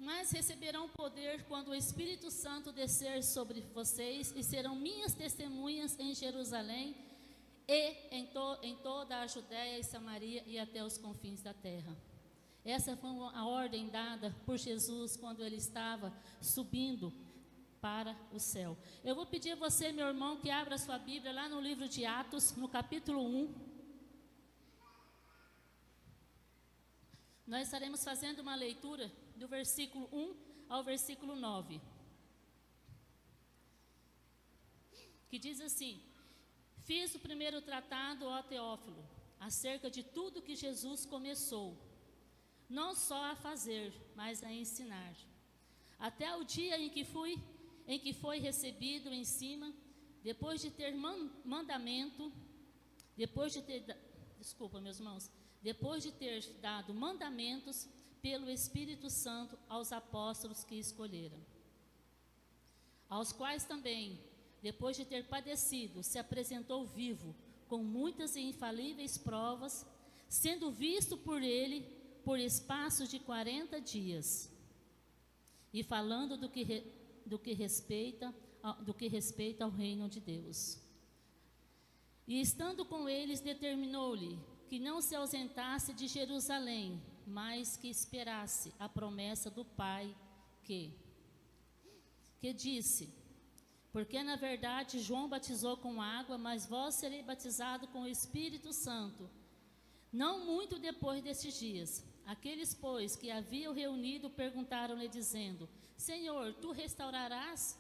Mas receberão poder quando o Espírito Santo descer sobre vocês, e serão minhas testemunhas em Jerusalém e em toda a Judéia e Samaria e até os confins da terra. Essa foi a ordem dada por Jesus quando ele estava subindo para o céu. Eu vou pedir a você, meu irmão, que abra sua Bíblia lá no livro de Atos, no capítulo 1. Nós estaremos fazendo uma leitura do versículo 1 ao versículo 9, que diz assim: Fiz o primeiro tratado, ó Teófilo, acerca de tudo que Jesus começou, não só a fazer, mas a ensinar, até o dia em que foi recebido em cima, depois de ter depois de ter dado mandamentos pelo Espírito Santo aos apóstolos que escolheram, aos quais também, depois de ter padecido, se apresentou vivo, com muitas e infalíveis provas, sendo visto por ele por espaço de 40 dias, e falando do que respeita ao reino de Deus. E estando com eles, determinou-lhe que não se ausentasse de Jerusalém, mas que esperasse a promessa do Pai, que disse: porque na verdade João batizou com água, mas vós sereis batizados com o Espírito Santo, não muito depois destes dias. Aqueles, pois, que haviam reunido, perguntaram-lhe, dizendo: Senhor, tu restaurarás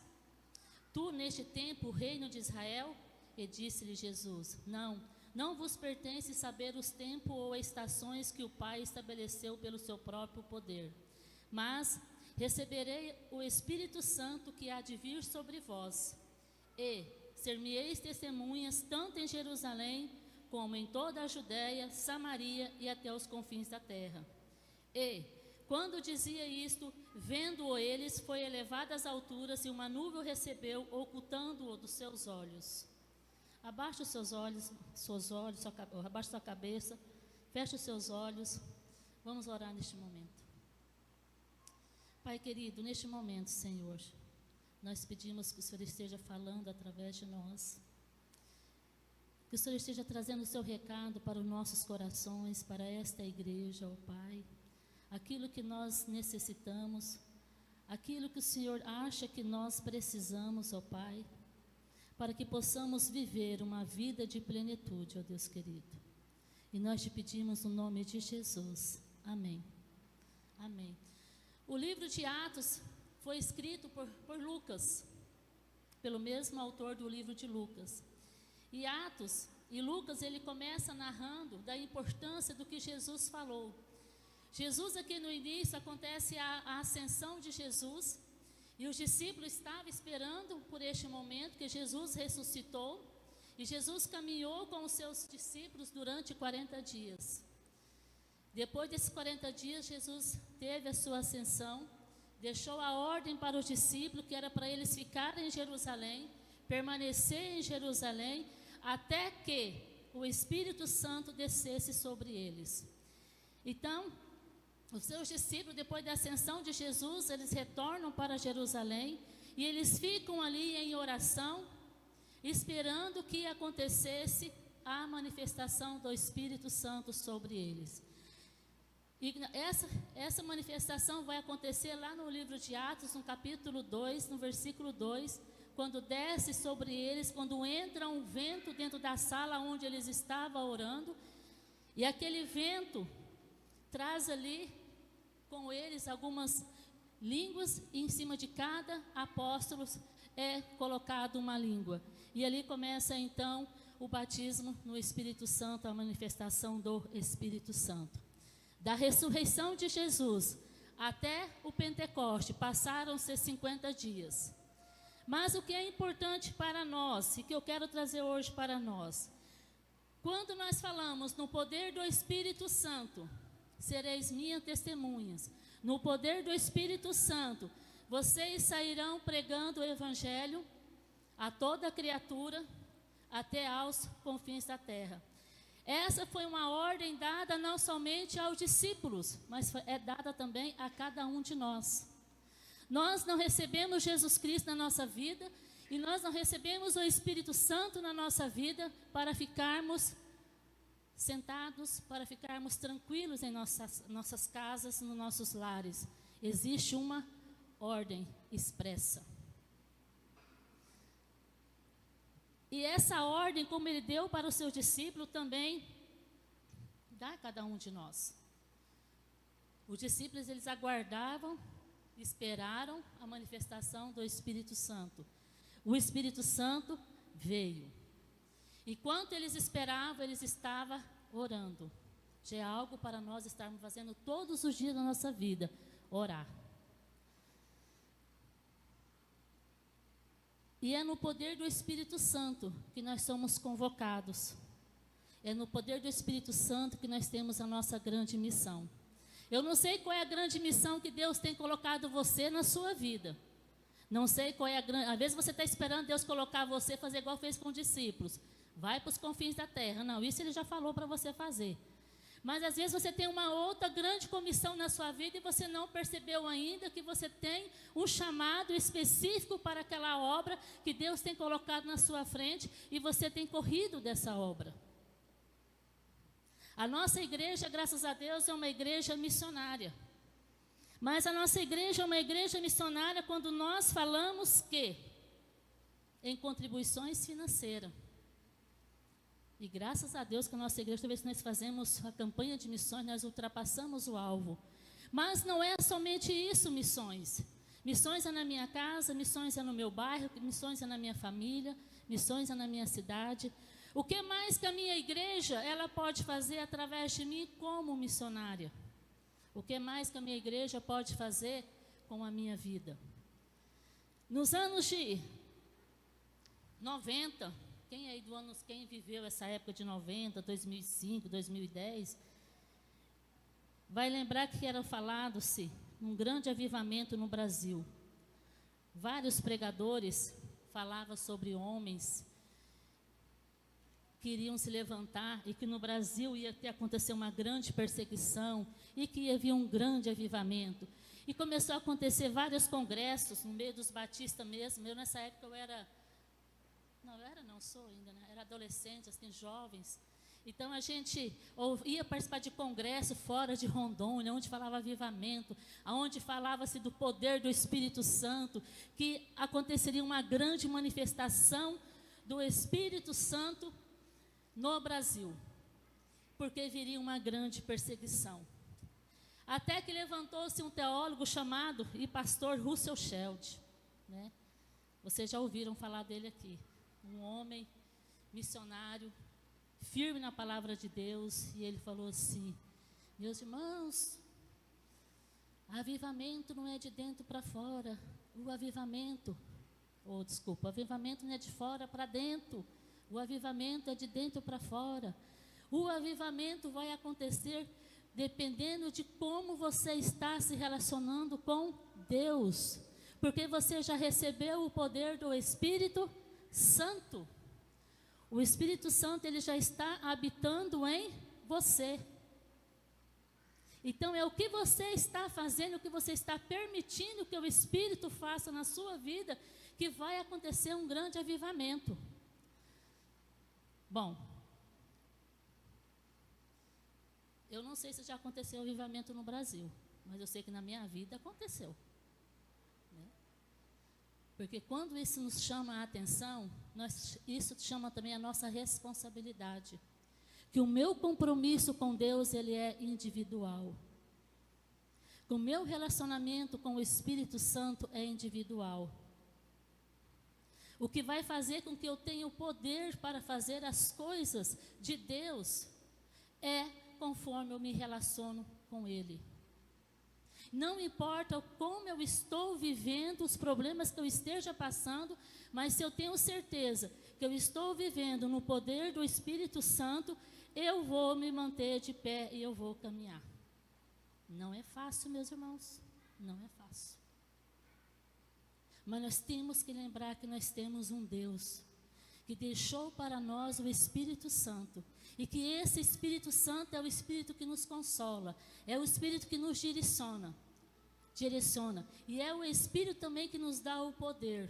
tu neste tempo o reino de Israel? E disse-lhe Jesus: Não vos pertence saber os tempos ou estações que o Pai estabeleceu pelo seu próprio poder. Mas receberei o Espírito Santo que há de vir sobre vós, e ser-me-eis testemunhas tanto em Jerusalém, como em toda a Judéia, Samaria e até os confins da terra. E, quando dizia isto, vendo-o eles, foi elevado às alturas, e uma nuvem o recebeu, ocultando-o dos seus olhos. Abaixe os seus olhos, abaixe sua cabeça, feche os seus olhos. Vamos orar neste momento. Pai querido, neste momento, Senhor, nós pedimos que o Senhor esteja falando através de nós, que o Senhor esteja trazendo o seu recado para os nossos corações, para esta igreja, ó Pai, aquilo que nós necessitamos, aquilo que o Senhor acha que nós precisamos, ó Pai, para que possamos viver uma vida de plenitude, ó Deus querido. E nós te pedimos no nome de Jesus. Amém. Amém. O livro de Atos foi escrito por Lucas, pelo mesmo autor do livro de Lucas. E Lucas, ele começa narrando da importância do que Jesus falou. Jesus, aqui no início, acontece a ascensão de Jesus, e os discípulos estavam esperando por este momento que Jesus ressuscitou, e Jesus caminhou com os seus discípulos durante 40 dias. Depois desses 40 dias, Jesus teve a sua ascensão, deixou a ordem para os discípulos, que era para eles ficarem em Jerusalém, permanecer em Jerusalém, até que o Espírito Santo descesse sobre eles. Então, os seus discípulos, depois da ascensão de Jesus, eles retornam para Jerusalém, e eles ficam ali em oração, esperando que acontecesse a manifestação do Espírito Santo sobre eles. E essa manifestação vai acontecer lá no livro de Atos, no capítulo 2, no versículo 2, quando desce sobre eles, quando entra um vento dentro da sala onde eles estavam orando, e aquele vento traz ali com eles algumas línguas, e em cima de cada apóstolo é colocado uma língua. E ali começa então o batismo no Espírito Santo, a manifestação do Espírito Santo. Da ressurreição de Jesus até o Pentecoste, passaram-se 50 dias. Mas o que é importante para nós, e que eu quero trazer hoje para nós, quando nós falamos no poder do Espírito Santo, sereis minhas testemunhas. No poder do Espírito Santo, vocês sairão pregando o Evangelho a toda criatura, até aos confins da terra. Essa foi uma ordem dada não somente aos discípulos, mas é dada também a cada um de nós. Nós não recebemos Jesus Cristo na nossa vida e nós não recebemos o Espírito Santo na nossa vida para ficarmos sentados, para ficarmos tranquilos em nossas casas, nos nossos lares. Existe uma ordem expressa. E essa ordem, como ele deu para o seu discípulo, também dá a cada um de nós. Os discípulos, eles aguardavam, esperaram a manifestação do Espírito Santo. O Espírito Santo veio. Enquanto eles esperavam, eles estavam orando. Já é algo para nós estarmos fazendo todos os dias da nossa vida, orar. E é no poder do Espírito Santo que nós somos convocados. É no poder do Espírito Santo que nós temos a nossa grande missão. Eu não sei qual é a grande missão que Deus tem colocado você na sua vida. Não sei qual é a grande... Às vezes você está esperando Deus colocar você, fazer igual fez com os discípulos. Vai para os confins da terra. Não, isso Ele já falou para você fazer. Mas às vezes você tem uma outra grande comissão na sua vida e você não percebeu ainda que você tem um chamado específico para aquela obra que Deus tem colocado na sua frente e você tem corrido dessa obra. A nossa igreja, graças a Deus, é uma igreja missionária. Mas a nossa igreja é uma igreja missionária quando nós falamos que em contribuições financeiras. E graças a Deus que a nossa igreja, talvez nós fazemos a campanha de missões, nós ultrapassamos o alvo. Mas não é somente isso, missões. Missões é na minha casa, missões é no meu bairro, missões é na minha família, missões é na minha cidade. O que mais que a minha igreja, ela pode fazer através de mim como missionária? O que mais que a minha igreja pode fazer com a minha vida? Nos anos de 90, quem viveu essa época de 90, 2005, 2010, vai lembrar que era falado-se um grande avivamento no Brasil. Vários pregadores falavam sobre homens que iriam se levantar e que no Brasil ia acontecer uma grande perseguição e que ia vir um grande avivamento. E começou a acontecer vários congressos no meio dos batistas mesmo. Eu nessa época sou ainda, né? Era adolescente, assim, jovens. Então a gente ia participar de congresso fora de Rondônia, onde falava avivamento, onde falava-se do poder do Espírito Santo, que aconteceria uma grande manifestação do Espírito Santo no Brasil, porque viria uma grande perseguição. Até que levantou-se um teólogo chamado e pastor Russell Shedd, né? Vocês já ouviram falar dele aqui. Um homem missionário, firme na palavra de Deus, e ele falou assim: meus irmãos, avivamento não é de dentro para fora, o avivamento não é de fora para dentro, o avivamento é de dentro para fora. O avivamento vai acontecer dependendo de como você está se relacionando com Deus, porque você já recebeu o poder do Espírito Santo. O Espírito Santo, ele já está habitando em você. Então é o que você está fazendo, o que você está permitindo que o Espírito faça na sua vida, que vai acontecer um grande avivamento. Bom, eu não sei se já aconteceu avivamento no Brasil, mas eu sei que na minha vida aconteceu. Porque quando isso nos chama a atenção, isso chama também a nossa responsabilidade. Que o meu compromisso com Deus, ele é individual. Que o meu relacionamento com o Espírito Santo é individual. O que vai fazer com que eu tenha o poder para fazer as coisas de Deus é conforme eu me relaciono com Ele. Não importa como eu estou vivendo, os problemas que eu esteja passando, mas se eu tenho certeza que eu estou vivendo no poder do Espírito Santo, eu vou me manter de pé e eu vou caminhar. Não é fácil, meus irmãos, não é fácil. Mas nós temos que lembrar que nós temos um Deus que deixou para nós o Espírito Santo, e que esse Espírito Santo é o Espírito que nos consola, é o Espírito que nos direciona. direciona. E é o Espírito também que nos dá o poder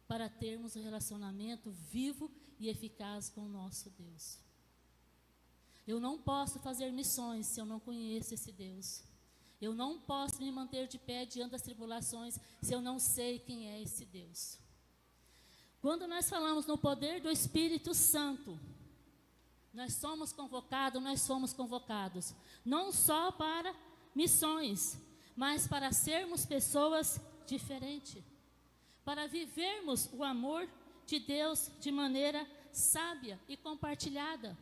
para termos um relacionamento vivo e eficaz com o nosso Deus. Eu não posso fazer missões se eu não conheço esse Deus. Eu não posso me manter de pé diante das tribulações se eu não sei quem é esse Deus. Quando nós falamos no poder do Espírito Santo, nós somos convocados não só para missões, mas para sermos pessoas diferentes, para vivermos o amor de Deus de maneira sábia e compartilhada.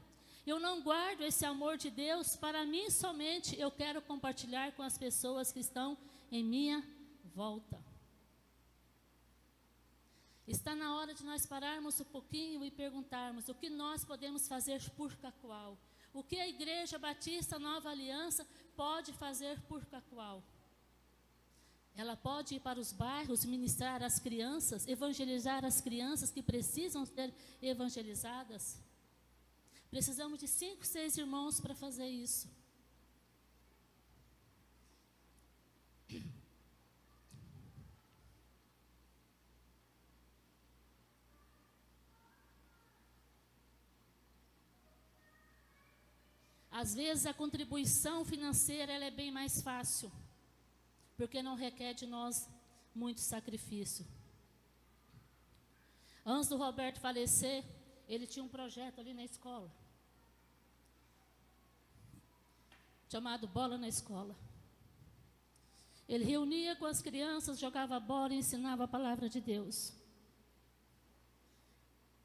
Eu não guardo esse amor de Deus para mim somente, eu quero compartilhar com as pessoas que estão em minha volta. Está na hora de nós pararmos um pouquinho e perguntarmos o que nós podemos fazer por Cacoal. O que a Igreja Batista Nova Aliança pode fazer por Cacoal? Ela pode ir para os bairros, ministrar às crianças, evangelizar as crianças que precisam ser evangelizadas. Precisamos de 5, 6 irmãos para fazer isso. Às vezes a contribuição financeira ela é bem mais fácil, porque não requer de nós muito sacrifício. Antes do Roberto falecer, ele tinha um projeto ali na escola, chamado Bola na Escola. Ele reunia com as crianças, jogava bola e ensinava a palavra de Deus.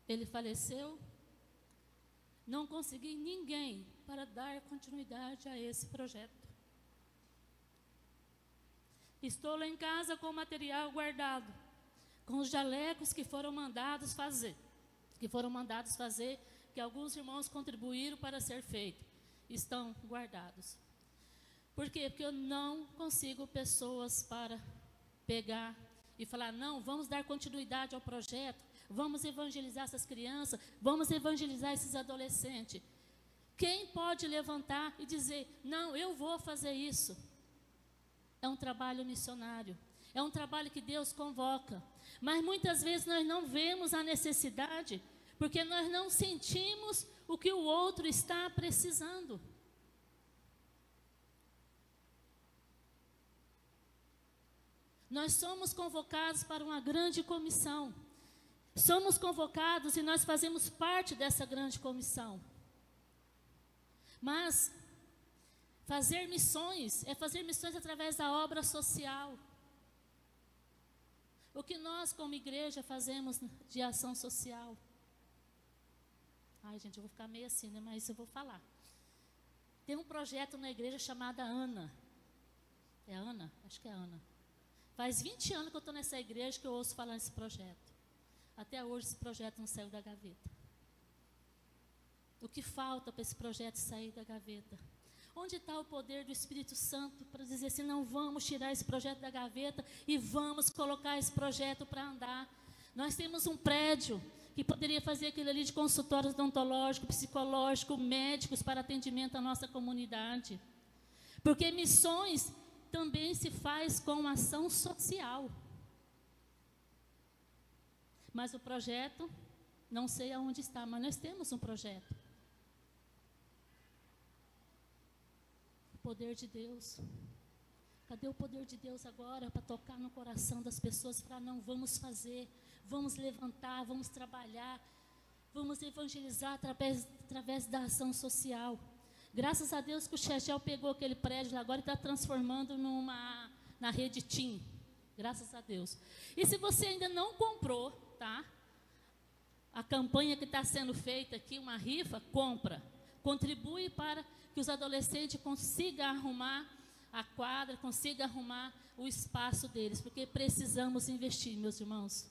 Ele faleceu, não consegui ninguém para dar continuidade a esse projeto. Estou lá em casa com o material guardado, com os jalecos que foram mandados fazer, que alguns irmãos contribuíram para ser feito, estão guardados. Por quê? Porque eu não consigo pessoas para pegar e falar, não, vamos dar continuidade ao projeto, vamos evangelizar essas crianças, vamos evangelizar esses adolescentes. Quem pode levantar e dizer, não, eu vou fazer isso? É um trabalho missionário, é um trabalho que Deus convoca. Mas muitas vezes nós não vemos a necessidade, porque nós não sentimos o que o outro está precisando. Nós somos convocados para uma grande comissão. Somos convocados e nós fazemos parte dessa grande comissão. Mas fazer missões é fazer missões através da obra social. O que nós, como igreja, fazemos de ação social? Ai, gente, eu vou ficar meio assim, né? Mas eu vou falar. Tem um projeto na igreja chamado Ana. É Ana? Acho que é Ana. Faz 20 anos que eu estou nessa igreja que eu ouço falar nesse projeto. Até hoje esse projeto não saiu da gaveta. O que falta para esse projeto sair da gaveta? Onde está o poder do Espírito Santo para dizer assim, não vamos tirar esse projeto da gaveta e vamos colocar esse projeto para andar? Nós temos um prédio que poderia fazer aquilo ali de consultório odontológico, psicológico, médicos para atendimento à nossa comunidade. Porque missões também se faz com ação social. Mas o projeto, não sei aonde está, mas nós temos um projeto. O poder de Deus. Cadê o poder de Deus agora para tocar no coração das pessoas e falar, não, vamos fazer, vamos levantar, vamos trabalhar, vamos evangelizar através da ação social. Graças a Deus que o Chechel pegou aquele prédio lá agora e está transformando na rede TIM. Graças a Deus. E se você ainda não comprou, tá? A campanha que está sendo feita aqui, uma rifa, compra. Contribui para que os adolescentes consigam arrumar a quadra, consigam arrumar o espaço deles, porque precisamos investir, meus irmãos.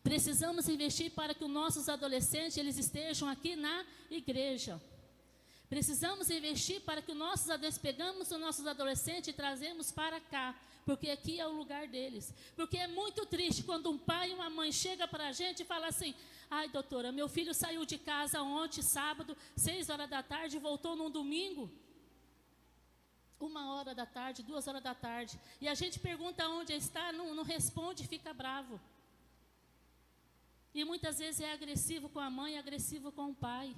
Precisamos investir para que os nossos adolescentes, eles estejam aqui na igreja. Precisamos investir para que pegamos os nossos adolescentes e trazemos para cá, porque aqui é o lugar deles. Porque é muito triste quando um pai e uma mãe chegam para a gente e falam assim, ai doutora, meu filho saiu de casa ontem, sábado, 6 horas da tarde, e voltou num domingo. 1h da tarde, 2h da tarde. E a gente pergunta onde está, não responde, fica bravo. E muitas vezes é agressivo com a mãe, agressivo com o pai.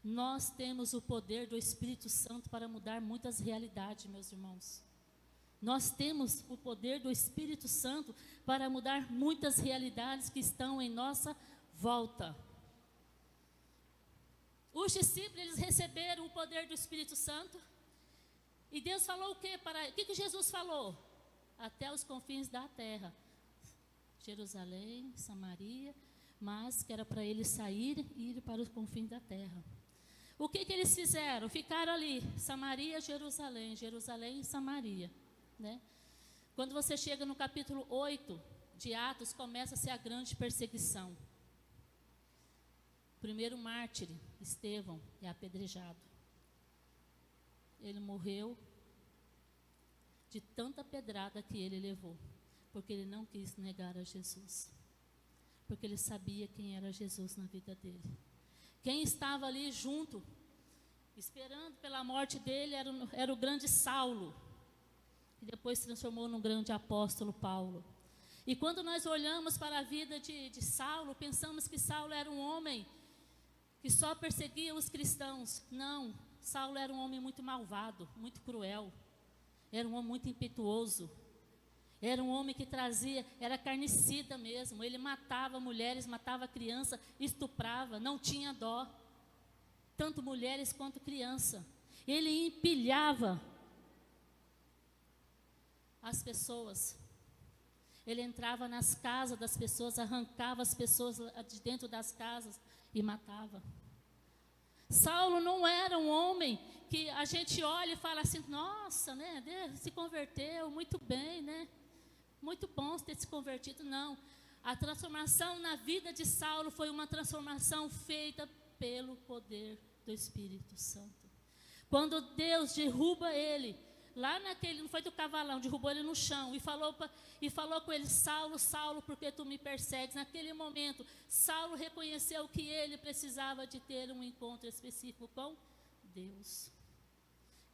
Nós temos o poder do Espírito Santo para mudar muitas realidades, meus irmãos. Nós temos o poder do Espírito Santo para mudar muitas realidades que estão em nossa volta. Os discípulos, eles receberam o poder do Espírito Santo. E Deus falou o quê? O que Jesus falou? Até os confins da terra. Jerusalém, Samaria, mas que era para eles saírem e ir para os confins da terra. O que eles fizeram? Ficaram ali, Samaria, Jerusalém, Jerusalém e Samaria, né? Quando você chega no capítulo 8 de Atos, começa-se a grande perseguição. O primeiro mártir, Estevão, é apedrejado. Ele morreu de tanta pedrada que ele levou, porque ele não quis negar a Jesus, porque ele sabia quem era Jesus na vida dele. Quem estava ali junto, esperando pela morte dele, era o grande Saulo, que depois se transformou num grande apóstolo Paulo. E quando nós olhamos para a vida de Saulo, pensamos que Saulo era um homem que só perseguia os cristãos. Não, Saulo era um homem muito malvado, muito cruel, era um homem muito impetuoso, era um homem que era carnicida mesmo. Ele matava mulheres, matava criança, estuprava, não tinha dó, tanto mulheres quanto criança. Ele empilhava as pessoas, ele entrava nas casas das pessoas, arrancava as pessoas de dentro das casas e matava. Saulo não era um homem que a gente olha e fala assim, nossa, né, se converteu, muito bem, né, muito bom ter se convertido. Não, a transformação na vida de Saulo foi uma transformação feita pelo poder do Espírito Santo. Quando Deus derruba ele, lá naquele, não foi do cavalão, derrubou ele no chão e falou com ele, Saulo, Saulo, por que tu me persegues? Naquele momento, Saulo reconheceu que ele precisava de ter um encontro específico com Deus.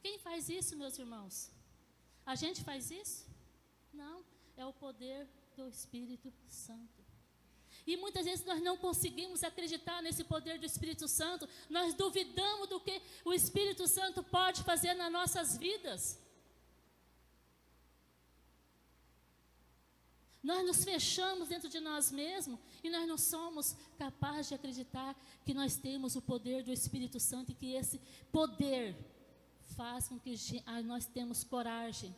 Quem faz isso, meus irmãos? A gente faz isso? Não, é o poder do Espírito Santo. E muitas vezes nós não conseguimos acreditar nesse poder do Espírito Santo, nós duvidamos do que o Espírito Santo pode fazer nas nossas vidas. Nós nos fechamos dentro de nós mesmos e nós não somos capazes de acreditar que nós temos o poder do Espírito Santo e que esse poder faz com que nós temos coragem,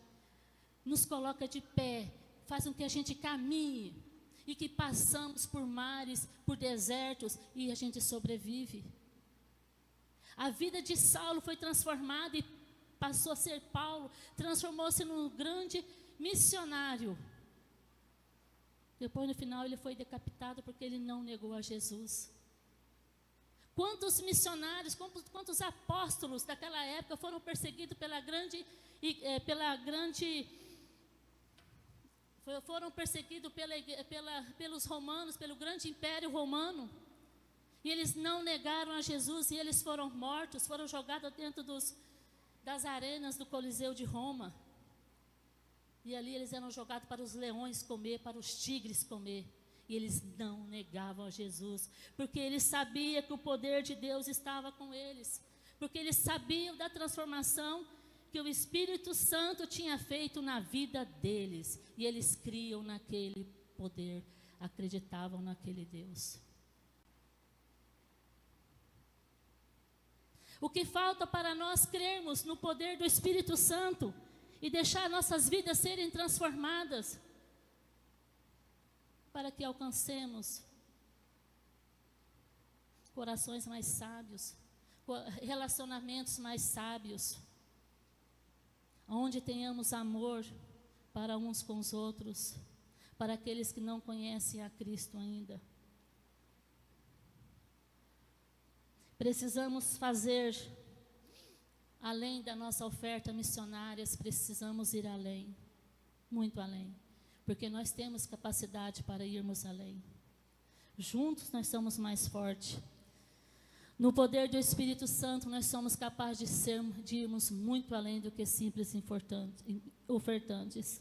nos coloca de pé, faz com que a gente caminhe e que passamos por mares, por desertos e a gente sobrevive. A vida de Saulo foi transformada e passou a ser Paulo, transformou-se num grande missionário. Depois, no final, ele foi decapitado porque ele não negou a Jesus. Quantos missionários, quantos apóstolos daquela época foram perseguidos foram perseguidos pelos romanos, pelo grande império romano, e eles não negaram a Jesus, e eles foram mortos, foram jogados dentro das arenas do Coliseu de Roma, e ali eles eram jogados para os leões comer, para os tigres comer, e eles não negavam a Jesus, porque eles sabiam que o poder de Deus estava com eles, porque eles sabiam da transformação que o Espírito Santo tinha feito na vida deles, e eles criam naquele poder, acreditavam naquele Deus. O que falta para nós crermos no poder do Espírito Santo e deixar nossas vidas serem transformadas, para que alcancemos corações mais sábios, relacionamentos mais sábios, onde tenhamos amor para uns com os outros, para aqueles que não conhecem a Cristo ainda. Precisamos fazer, além da nossa oferta missionária, precisamos ir além, muito além, porque nós temos capacidade para irmos além. Juntos nós somos mais fortes. No poder do Espírito Santo, nós somos capazes de irmos muito além do que simples ofertantes.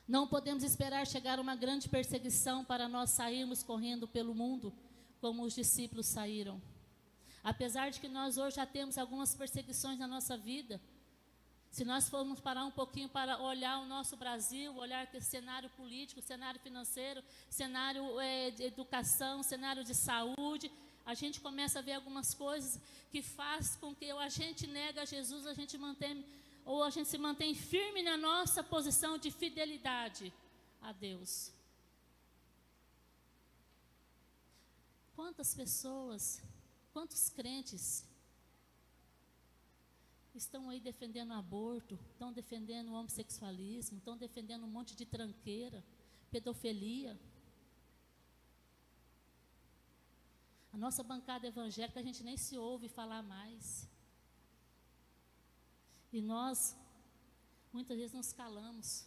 Não podemos esperar chegar uma grande perseguição para nós sairmos correndo pelo mundo, como os discípulos saíram. Apesar de que nós hoje já temos algumas perseguições na nossa vida, se nós formos parar um pouquinho para olhar o nosso Brasil, olhar o cenário político, cenário financeiro, cenário de educação, cenário de saúde, a gente começa a ver algumas coisas que faz com que ou a gente nega Jesus, a gente se mantém firme na nossa posição de fidelidade a Deus. Quantas pessoas, quantos crentes estão aí defendendo o aborto, estão defendendo o homossexualismo, estão defendendo um monte de tranqueira, pedofilia. A nossa bancada evangélica a gente nem se ouve falar mais. E nós, muitas vezes, nos calamos.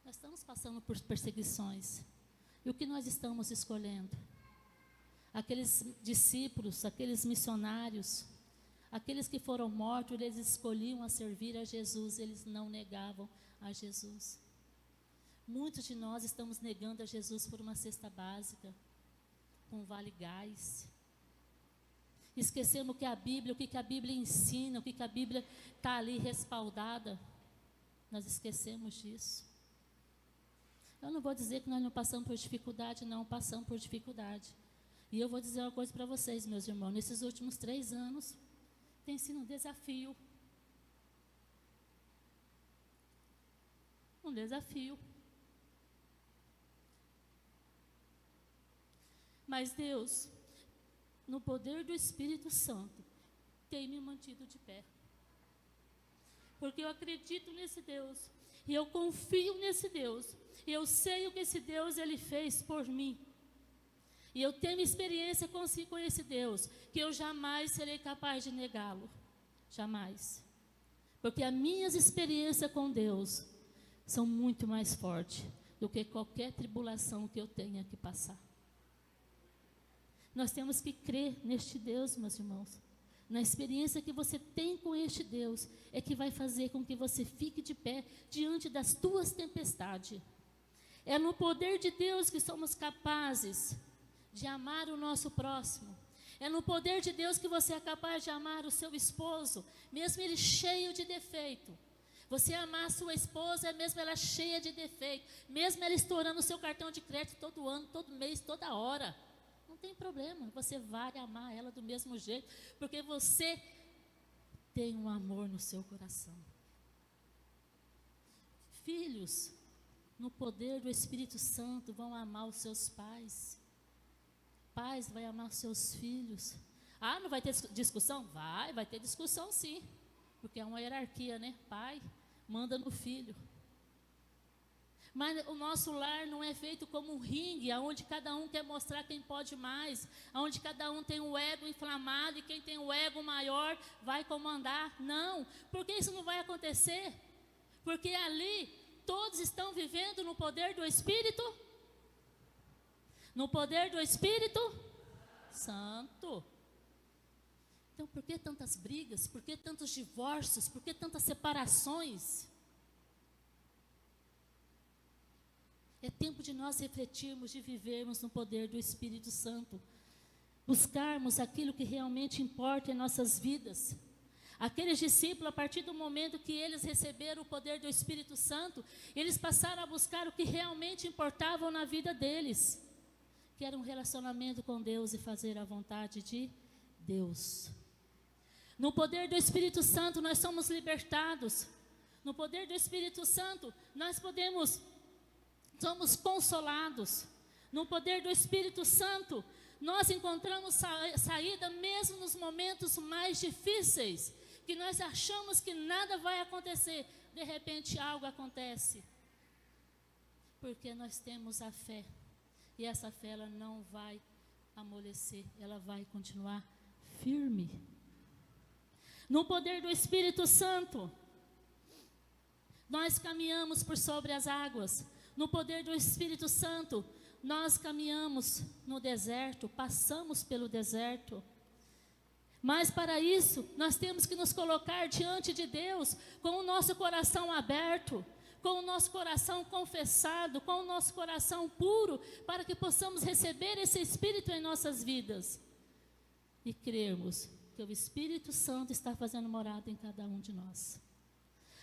Nós estamos passando por perseguições. E o que nós estamos escolhendo? Aqueles discípulos, aqueles missionários, aqueles que foram mortos, eles escolhiam a servir a Jesus, eles não negavam a Jesus. Muitos de nós estamos negando a Jesus por uma cesta básica, com vale gás. Esquecemos que a Bíblia, o que a Bíblia ensina, o que a Bíblia está ali respaldada. Nós esquecemos disso. Eu não vou dizer que nós não passamos por dificuldade, não, passamos por dificuldade. E eu vou dizer uma coisa para vocês, meus irmãos, nesses últimos 3 anos, tem sido um desafio. Um desafio. Mas Deus, no poder do Espírito Santo, tem me mantido de pé. Porque eu acredito nesse Deus, e eu confio nesse Deus, e eu sei o que esse Deus ele fez por mim. E eu tenho experiência com esse Deus, que eu jamais serei capaz de negá-lo. Jamais. Porque as minhas experiências com Deus são muito mais fortes do que qualquer tribulação que eu tenha que passar. Nós temos que crer neste Deus, meus irmãos. Na experiência que você tem com este Deus, é que vai fazer com que você fique de pé diante das tuas tempestades. É no poder de Deus que somos capazes de amar o nosso próximo. É no poder de Deus que você é capaz de amar o seu esposo, mesmo ele cheio de defeito. Você amar a sua esposa, mesmo ela cheia de defeito, mesmo ela estourando o seu cartão de crédito todo ano, todo mês, toda hora. Não tem problema, você vai amar ela do mesmo jeito, porque você tem um amor no seu coração. Filhos, no poder do Espírito Santo, vão amar os seus pais. Pais, vai amar os seus filhos. Ah, não vai ter discussão? Vai ter discussão sim, porque é uma hierarquia, né? Pai manda no filho. Mas o nosso lar não é feito como um ringue, onde cada um quer mostrar quem pode mais, onde cada um tem o ego inflamado e quem tem o ego maior vai comandar. Não, porque isso não vai acontecer. Porque ali todos estão vivendo no poder do Espírito, no poder do Espírito Santo. Então, por que tantas brigas? Por que tantos divórcios? Por que tantas separações? É tempo de nós refletirmos, de vivermos no poder do Espírito Santo. Buscarmos aquilo que realmente importa em nossas vidas. Aqueles discípulos, a partir do momento que eles receberam o poder do Espírito Santo, eles passaram a buscar o que realmente importava na vida deles, que era um relacionamento com Deus e fazer a vontade de Deus. No poder do Espírito Santo, nós somos libertados. No poder do Espírito Santo, nós somos consolados. No poder do Espírito Santo, nós encontramos saída mesmo nos momentos mais difíceis, que nós achamos que nada vai acontecer. De repente algo acontece, porque nós temos a fé. E essa fé ela não vai amolecer, ela vai continuar firme. No poder do Espírito Santo, nós caminhamos por sobre as águas. No poder do Espírito Santo, nós caminhamos no deserto, passamos pelo deserto. Mas para isso, nós temos que nos colocar diante de Deus com o nosso coração aberto, com o nosso coração confessado, com o nosso coração puro, para que possamos receber esse Espírito em nossas vidas. E crermos que o Espírito Santo está fazendo morada em cada um de nós.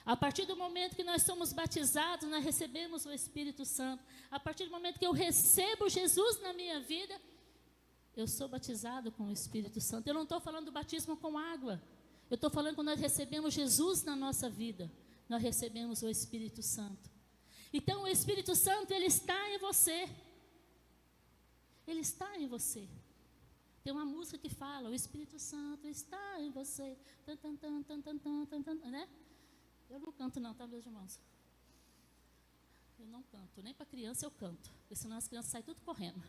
A partir do momento que nós somos batizados, nós recebemos o Espírito Santo. A partir do momento que eu recebo Jesus na minha vida, eu sou batizado com o Espírito Santo. Eu não estou falando do batismo com água. Eu estou falando quando nós recebemos Jesus na nossa vida. Nós recebemos o Espírito Santo. Então, o Espírito Santo, ele está em você. Ele está em você. Tem uma música que fala, o Espírito Santo está em você. Né? Eu não canto não, tá, meus irmãos? Eu não canto, nem para criança eu canto, porque senão as crianças saem tudo correndo.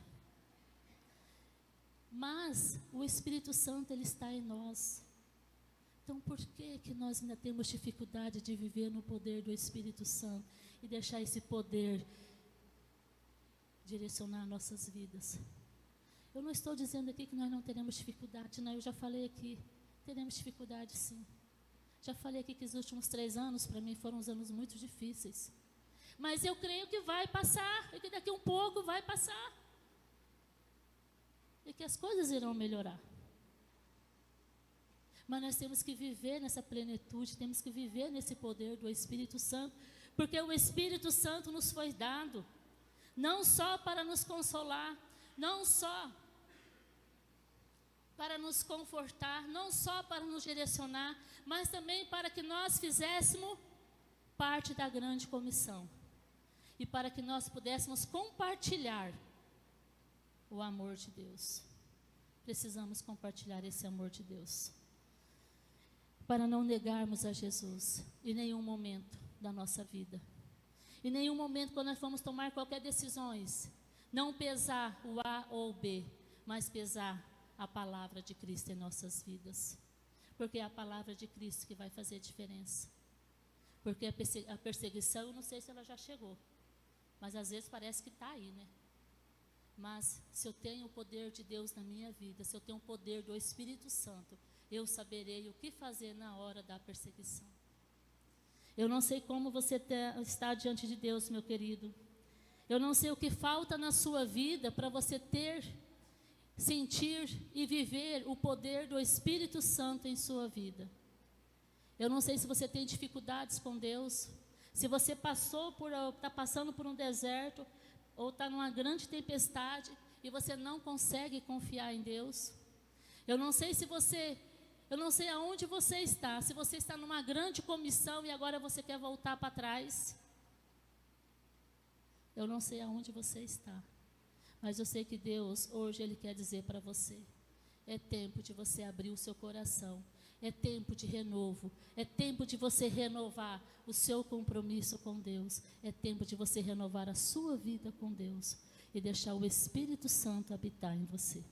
Mas o Espírito Santo, ele está em nós. Então, por que nós ainda temos dificuldade de viver no poder do Espírito Santo e deixar esse poder direcionar nossas vidas? Eu não estou dizendo aqui que nós não teremos dificuldade, não, eu já falei aqui, teremos dificuldade sim. Já falei aqui que os últimos 3 anos, para mim, foram uns anos muito difíceis. Mas eu creio que vai passar, e que daqui um pouco vai passar. E que as coisas irão melhorar. Mas nós temos que viver nessa plenitude, temos que viver nesse poder do Espírito Santo, porque o Espírito Santo nos foi dado, não só para nos consolar, não só para nos confortar, não só para nos direcionar, mas também para que nós fizéssemos parte da grande comissão. E para que nós pudéssemos compartilhar o amor de Deus. Precisamos compartilhar esse amor de Deus. Para não negarmos a Jesus em nenhum momento da nossa vida. Em nenhum momento, quando nós vamos tomar qualquer decisões, não pesar o A ou o B, mas pesar a palavra de Cristo em nossas vidas. Porque é a palavra de Cristo que vai fazer diferença. Porque a perseguição, eu não sei se ela já chegou, mas às vezes parece que está aí, né? Mas se eu tenho o poder de Deus na minha vida, se eu tenho o poder do Espírito Santo, eu saberei o que fazer na hora da perseguição. Eu não sei como você está diante de Deus, meu querido. Eu não sei o que falta na sua vida para você sentir e viver o poder do Espírito Santo em sua vida. Eu não sei se você tem dificuldades com Deus, se você está passando por um deserto, ou está numa grande tempestade, e você não consegue confiar em Deus. Eu não sei aonde você está, se você está numa grande comissão e agora você quer voltar para trás. Eu não sei aonde você está. Mas eu sei que Deus, hoje, Ele quer dizer para você, é tempo de você abrir o seu coração, é tempo de renovo, é tempo de você renovar o seu compromisso com Deus, é tempo de você renovar a sua vida com Deus e deixar o Espírito Santo habitar em você.